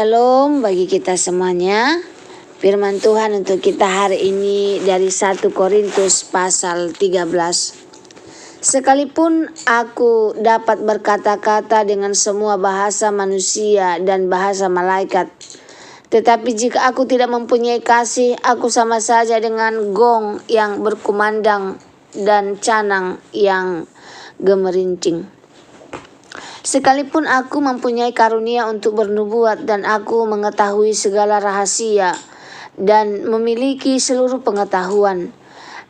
Shalom bagi kita semuanya. Firman Tuhan untuk kita hari ini dari 1 Korintus pasal 13. Sekalipun aku dapat berkata-kata dengan semua bahasa manusia dan bahasa malaikat, tetapi jika aku tidak mempunyai kasih, aku sama saja dengan gong yang berkumandang dan canang yang gemerincing. Sekalipun aku mempunyai karunia untuk bernubuat dan aku mengetahui segala rahasia dan memiliki seluruh pengetahuan,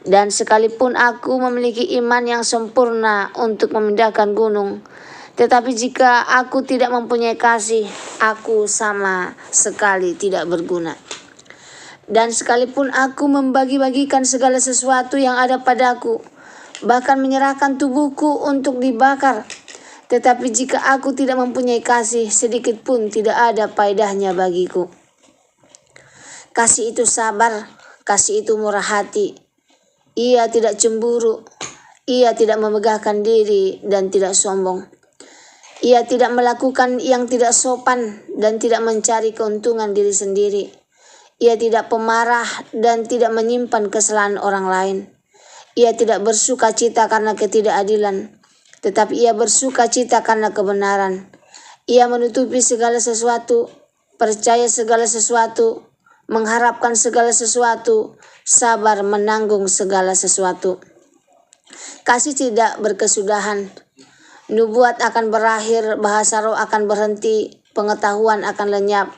dan sekalipun aku memiliki iman yang sempurna untuk memindahkan gunung, tetapi jika aku tidak mempunyai kasih, aku sama sekali tidak berguna. Dan sekalipun aku membagi-bagikan segala sesuatu yang ada padaku, bahkan menyerahkan tubuhku untuk dibakar, tetapi jika aku tidak mempunyai kasih, sedikit pun tidak ada faedahnya bagiku. Kasih itu sabar, kasih itu murah hati. Ia tidak cemburu, ia tidak memegahkan diri dan tidak sombong. Ia tidak melakukan yang tidak sopan dan tidak mencari keuntungan diri sendiri. Ia tidak pemarah dan tidak menyimpan kesalahan orang lain. Ia tidak bersuka cita karena ketidakadilan, tetapi ia bersuka cita karena kebenaran. Ia menutupi segala sesuatu, percaya segala sesuatu, mengharapkan segala sesuatu, sabar menanggung segala sesuatu. Kasih tidak berkesudahan. Nubuat akan berakhir, bahasa roh akan berhenti, pengetahuan akan lenyap.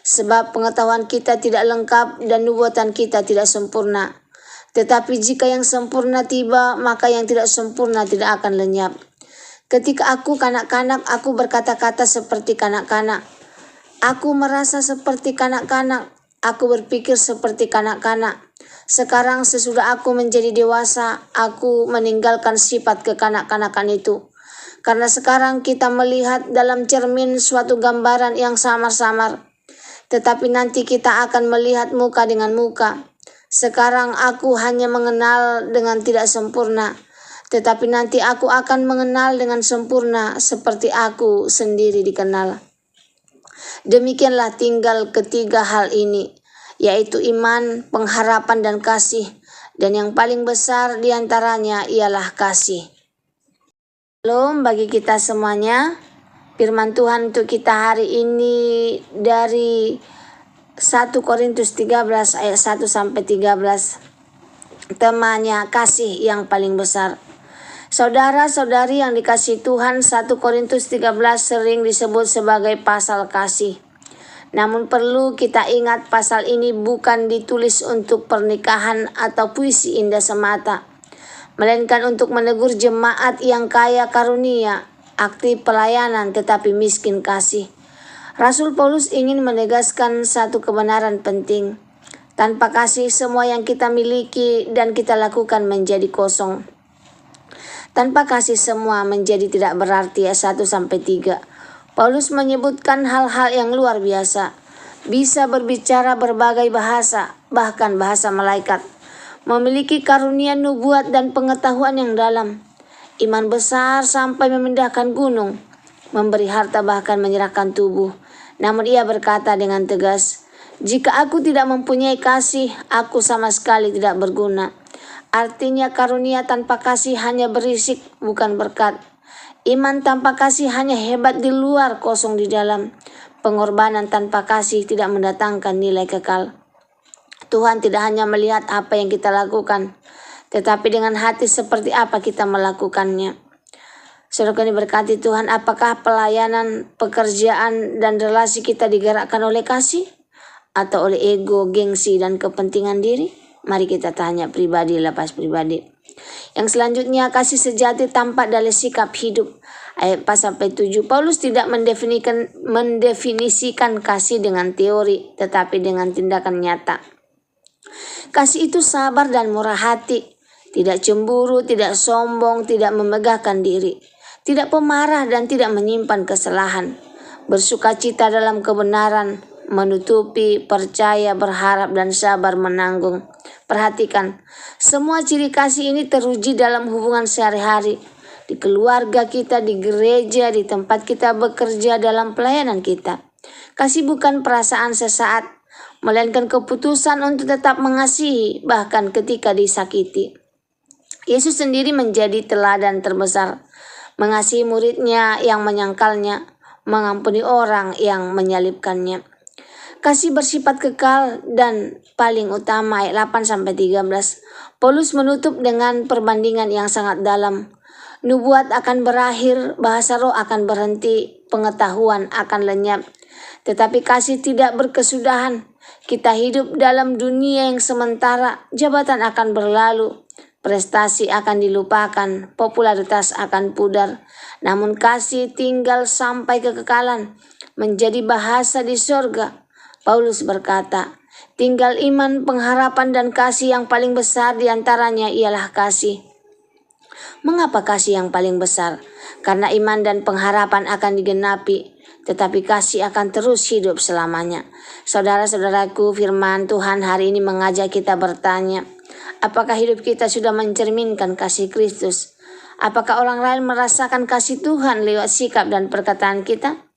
Sebab pengetahuan kita tidak lengkap dan nubuatan kita tidak sempurna. Tetapi jika yang sempurna tiba, maka yang tidak sempurna tidak akan lenyap. Ketika aku kanak-kanak, aku berkata-kata seperti kanak-kanak. Aku merasa seperti kanak-kanak. Aku berpikir seperti kanak-kanak. Sekarang sesudah aku menjadi dewasa, aku meninggalkan sifat kekanak-kanakan itu. Karena sekarang kita melihat dalam cermin suatu gambaran yang samar-samar. Tetapi nanti kita akan melihat muka dengan muka. Sekarang aku hanya mengenal dengan tidak sempurna, tetapi nanti aku akan mengenal dengan sempurna seperti aku sendiri dikenal. Demikianlah tinggal ketiga hal ini, yaitu iman, pengharapan, dan kasih. Dan yang paling besar diantaranya ialah kasih. Shalom bagi kita semuanya. Firman Tuhan untuk kita hari ini dari 1 Korintus 13 ayat 1 sampai 13. Temanya kasih yang paling besar. Saudara-saudari yang dikasihi Tuhan, 1 Korintus 13 sering disebut sebagai pasal kasih. Namun perlu kita ingat pasal ini bukan ditulis untuk pernikahan atau puisi indah semata, melainkan untuk menegur jemaat yang kaya karunia, aktif pelayanan tetapi miskin kasih. Rasul Paulus ingin menegaskan satu kebenaran penting. Tanpa kasih, semua yang kita miliki dan kita lakukan menjadi kosong. Tanpa kasih, semua menjadi tidak berarti. 1-3. Paulus menyebutkan hal-hal yang luar biasa. Bisa berbicara berbagai bahasa, bahkan bahasa malaikat. Memiliki karunia nubuat dan pengetahuan yang dalam. Iman besar sampai memindahkan gunung. Memberi harta bahkan menyerahkan tubuh. Namun ia berkata dengan tegas, jika aku tidak mempunyai kasih, aku sama sekali tidak berguna. Artinya karunia tanpa kasih hanya berisik, bukan berkat. Iman tanpa kasih hanya hebat di luar, kosong di dalam. Pengorbanan tanpa kasih tidak mendatangkan nilai kekal. Tuhan tidak hanya melihat apa yang kita lakukan, tetapi dengan hati seperti apa kita melakukannya. Saudara ini berkati Tuhan, apakah pelayanan, pekerjaan, dan relasi kita digerakkan oleh kasih? Atau oleh ego, gengsi, dan kepentingan diri? Mari kita tanya pribadi, lepas pribadi. Yang selanjutnya, kasih sejati tampak dari sikap hidup. Ayat 4-7, Paulus tidak mendefinisikan kasih dengan teori, tetapi dengan tindakan nyata. Kasih itu sabar dan murah hati, tidak cemburu, tidak sombong, tidak memegahkan diri, tidak pemarah dan tidak menyimpan kesalahan, bersuka cita dalam kebenaran, menutupi, percaya, berharap, dan sabar menanggung. Perhatikan, semua ciri kasih ini teruji dalam hubungan sehari-hari, di keluarga kita, di gereja, di tempat kita bekerja, dalam pelayanan kita. Kasih bukan perasaan sesaat, melainkan keputusan untuk tetap mengasihi bahkan ketika disakiti. Yesus sendiri menjadi teladan terbesar, mengasihi muridnya yang menyangkalnya, mengampuni orang yang menyalibkannya. Kasih bersifat kekal dan paling utama ayat 8-13. Paulus menutup dengan perbandingan yang sangat dalam. Nubuat akan berakhir, bahasa roh akan berhenti, pengetahuan akan lenyap. Tetapi kasih tidak berkesudahan. Kita hidup dalam dunia yang sementara, jabatan akan berlalu, prestasi akan dilupakan, popularitas akan pudar. Namun kasih tinggal sampai kekekalan, menjadi bahasa di sorga. Paulus berkata, tinggal iman, pengharapan, dan kasih yang paling besar diantaranya ialah kasih. Mengapa kasih yang paling besar? Karena iman dan pengharapan akan digenapi, tetapi kasih akan terus hidup selamanya. Saudara-saudaraku, firman Tuhan hari ini mengajak kita bertanya, apakah hidup kita sudah mencerminkan kasih Kristus? Apakah orang lain merasakan kasih Tuhan lewat sikap dan perkataan kita?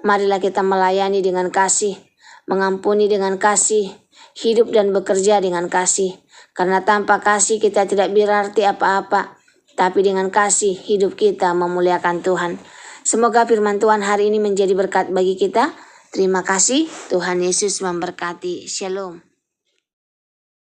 Marilah kita melayani dengan kasih, mengampuni dengan kasih, hidup dan bekerja dengan kasih. Karena tanpa kasih kita tidak berarti apa-apa, tapi dengan kasih hidup kita memuliakan Tuhan. Semoga firman Tuhan hari ini menjadi berkat bagi kita. Terima kasih, Tuhan Yesus memberkati. Shalom.